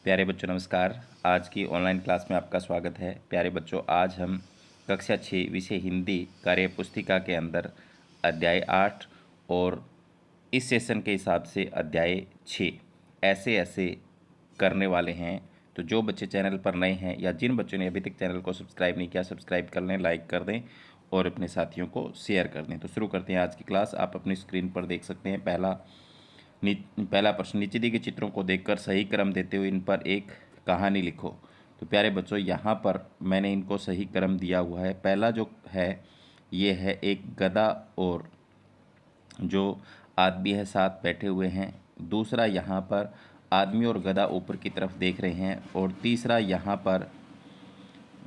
प्यारे बच्चों नमस्कार। आज की ऑनलाइन क्लास में आपका स्वागत है। प्यारे बच्चों, आज हम कक्षा 6 विषय हिंदी कार्य पुस्तिका के अंदर अध्याय 8 और इस सेशन के हिसाब से अध्याय 6 ऐसे ऐसे करने वाले हैं। तो जो बच्चे चैनल पर नए हैं या जिन बच्चों ने अभी तक चैनल को सब्सक्राइब नहीं किया, सब्सक्राइब कर लें, लाइक कर दें और अपने साथियों को शेयर कर दें। तो शुरू करते हैं आज की क्लास। आप अपनी स्क्रीन पर देख सकते हैं पहला प्रश्न, नीचे दिए गए चित्रों को देखकर सही क्रम देते हुए इन पर एक कहानी लिखो। तो प्यारे बच्चों, यहाँ पर मैंने इनको सही क्रम दिया हुआ है। पहला जो है ये है एक गधा और जो आदमी है साथ बैठे हुए हैं। दूसरा यहाँ पर आदमी और गधा ऊपर की तरफ देख रहे हैं। और तीसरा यहाँ पर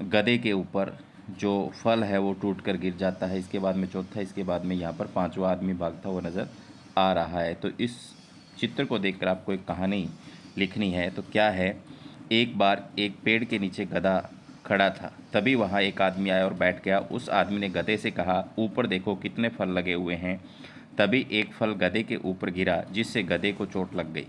गधे के ऊपर जो फल है वो टूट कर गिर जाता है। इसके बाद में चौथा, इसके बाद में यहाँ पर पांचवा आदमी भागता हुआ नज़र आ रहा है। तो इस चित्र को देखकर आपको एक कहानी लिखनी है। तो क्या है, एक बार एक पेड़ के नीचे गधा खड़ा था। तभी वहाँ एक आदमी आया और बैठ गया। उस आदमी ने गधे से कहा, ऊपर देखो कितने फल लगे हुए हैं। तभी एक फल गधे के ऊपर गिरा, जिससे गधे को चोट लग गई।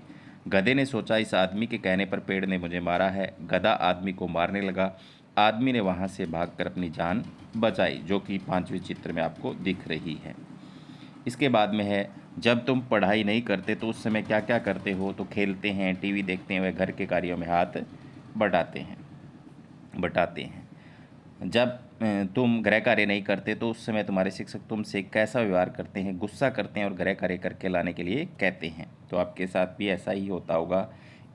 गधे ने सोचा, इस आदमी के कहने पर पेड़ ने मुझे मारा है। गधा आदमी को मारने लगा। आदमी ने वहाँ से भागकर अपनी जान बचाई, जो कि 5वें चित्र में आपको दिख रही है। इसके बाद में है, जब तुम पढ़ाई नहीं करते तो उस समय क्या क्या करते हो? तो खेलते हैं, टीवी देखते हैं, व घर के कार्यों में हाथ बटाते हैं। जब तुम गृह कार्य नहीं करते तो उस समय तुम्हारे शिक्षक तुमसे कैसा व्यवहार करते हैं? गुस्सा करते हैं और गृह कार्य करके लाने के लिए कहते हैं। तो आपके साथ भी ऐसा ही होता होगा।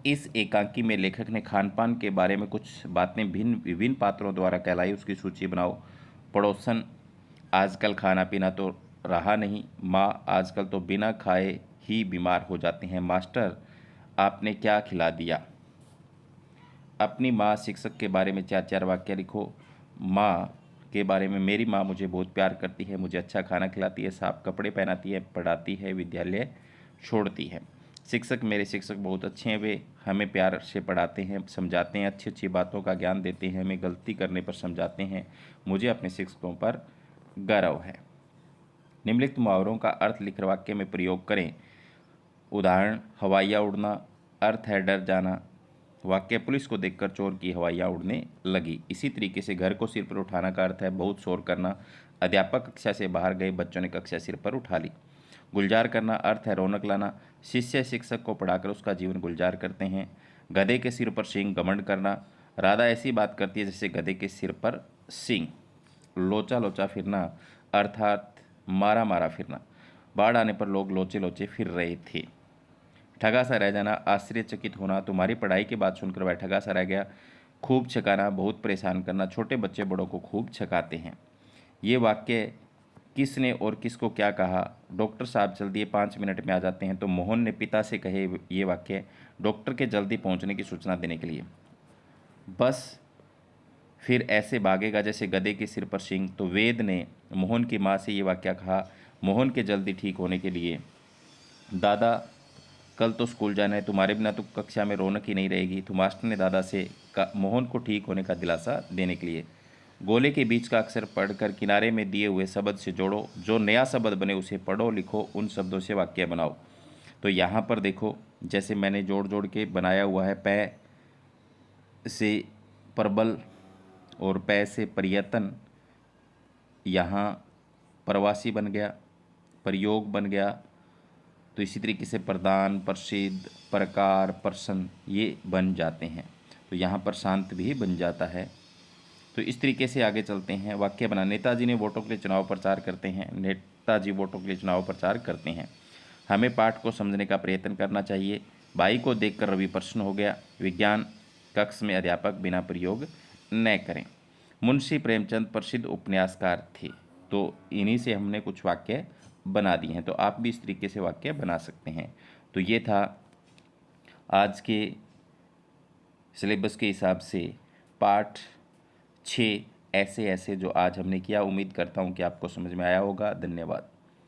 इस एकांकी में लेखक ने खान पान के बारे में कुछ बातें विभिन्न पात्रों द्वारा कहलाई, उसकी सूची बनाओ। पड़ोसन, आजकल खाना पीना तो रहा नहीं। माँ, आजकल तो बिना खाए ही बीमार हो जाते हैं। मास्टर, आपने क्या खिला दिया? अपनी माँ, शिक्षक के बारे में 4-4 वाक्य लिखो। माँ के बारे में, मेरी माँ मुझे बहुत प्यार करती है, मुझे अच्छा खाना खिलाती है, साफ कपड़े पहनाती है, पढ़ाती है, विद्यालय छोड़ती है। शिक्षक, मेरे शिक्षक बहुत अच्छे हैं, वे हमें प्यार से पढ़ाते हैं, समझाते हैं, अच्छी अच्छी बातों का ज्ञान देते हैं, हमें गलती करने पर समझाते हैं। मुझे अपने शिक्षकों पर गर्व है। निम्नलिखित मुहावरों का अर्थ लिखकर वाक्य में प्रयोग करें। उदाहरण, हवाइयाँ उड़ना, अर्थ है डर जाना। वाक्य, पुलिस को देखकर चोर की हवाइयाँ उड़ने लगी। इसी तरीके से घर को सिर पर उठाना का अर्थ है बहुत शोर करना। अध्यापक कक्षा से बाहर गए, बच्चों ने कक्षा सिर पर उठा ली। गुलजार करना अर्थ है रौनक लाना। शिष्य शिक्षक को पढ़ाकर उसका जीवन गुलजार करते हैं। गधे के सिर पर सींग, घमंड करना। राधा ऐसी बात करती है जैसे गधे के सिर पर सींग। लोचा लोचा फिरना अर्थात मारा मारा फिरना। बाढ़ आने पर लोग लोचे लोचे फिर रहे थे। ठगा सा रह जाना, आश्चर्यचकित होना, तुम्हारी पढ़ाई की बात सुनकर वह ठगा सा रह गया। खूब छकाना, बहुत परेशान करना, छोटे बच्चे बड़ों को खूब छकाते हैं। ये वाक्य किसने और किसको क्या कहा? डॉक्टर साहब जल्दी 5 मिनट में आ जाते हैं। तो मोहन ने पिता से कहे ये वाक्य डॉक्टर के जल्दी पहुंचने की सूचना देने के लिए। बस फिर ऐसे भागेगा जैसे गधे के सिर पर सींग। तो वेद ने मोहन की माँ से ये वाक्य कहा मोहन के जल्दी ठीक होने के लिए। दादा, कल तो स्कूल जाना है, तुम्हारे बिना तो कक्षा में रौनक ही नहीं रहेगी। तो मास्टर ने दादा से मोहन को ठीक होने का दिलासा देने के लिए। गोले के बीच का अक्षर पढ़कर किनारे में दिए हुए शब्द से जोड़ो। जो नया शब्द बने उसे पढ़ो, लिखो, उन शब्दों से वाक्य बनाओ। तो यहाँ पर देखो, जैसे मैंने जोड़ जोड़ के बनाया हुआ है। पै से प्रबल और पै से प्रयत्न, यहाँ प्रवासी बन गया, प्रयोग बन गया। तो इसी तरीके से प्रदान, प्रसिद्ध, प्रकार, प्रसन्न ये बन जाते हैं। तो यहाँ पर शांत भी बन जाता है। तो इस तरीके से आगे चलते हैं। वाक्य बना, नेताजी ने वोटों के लिए चुनाव प्रचार करते हैं। नेताजी वोटों के लिए चुनाव प्रचार करते हैं। हमें पाठ को समझने का प्रयत्न करना चाहिए। भाई को देखकर रवि प्रश्न हो गया। विज्ञान कक्ष में अध्यापक बिना प्रयोग न करें। मुंशी प्रेमचंद प्रसिद्ध उपन्यासकार थे। तो इन्हीं से हमने कुछ वाक्य बना दिए हैं। तो आप भी इस तरीके से वाक्य बना सकते हैं। तो ये था आज के सिलेबस के हिसाब से पाठ 6 ऐसे ऐसे जो आज हमने किया। उम्मीद करता हूँ कि आपको समझ में आया होगा। धन्यवाद।